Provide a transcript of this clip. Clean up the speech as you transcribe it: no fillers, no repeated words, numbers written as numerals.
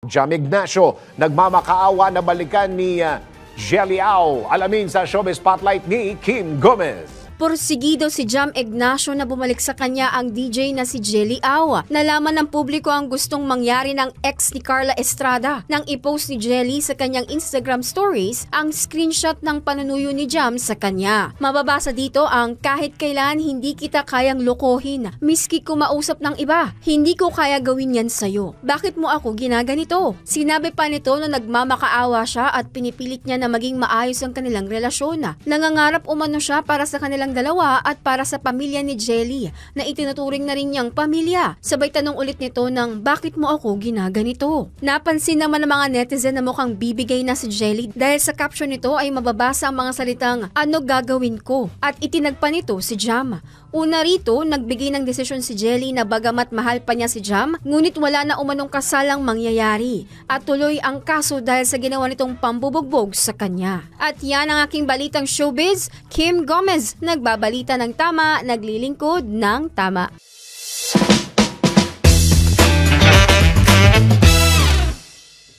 Jam Ignacio, nagmamakaawa na balikan ni Jelly Au. Alamin sa Showbiz Spotlight ni Kim Gomez. Porsigido si Jam Ignacio na bumalik sa kanya ang DJ na si Jelly Au. Nalaman ng publiko ang gustong mangyari ng ex ni Carla Estrada nang i-post ni Jelly sa kanyang Instagram stories ang screenshot ng panunuyo ni Jam sa kanya. Mababasa dito ang kahit kailan hindi kita kayang lokohin, miski kumausap ng iba, hindi ko kaya gawin yan sa'yo. Bakit mo ako ginaganito? Sinabi pa nito na nagmamakaawa siya at pinipilit niya na maging maayos ang kanilang relasyon. Nangangarap umano siya para sa kanilang dalawa at para sa pamilya ni Jelly na itinuturing na rin niyang pamilya. Sabay tanong ulit nito ng bakit mo ako ginaganito? Napansin naman ng mga netizen na mukhang bibigay na si Jelly dahil sa caption nito ay mababasa ang mga salitang ano gagawin ko at itinagpa nito si Jam. Una rito, nagbigay ng desisyon si Jelly na bagamat mahal pa niya si Jam, ngunit wala na umanong kasalang mangyayari at tuloy ang kaso dahil sa ginawa nitong pambubugbog sa kanya. At yan ang aking balitang showbiz, Kim Gomez, nagbabalita ng tama, naglilingkod ng tama.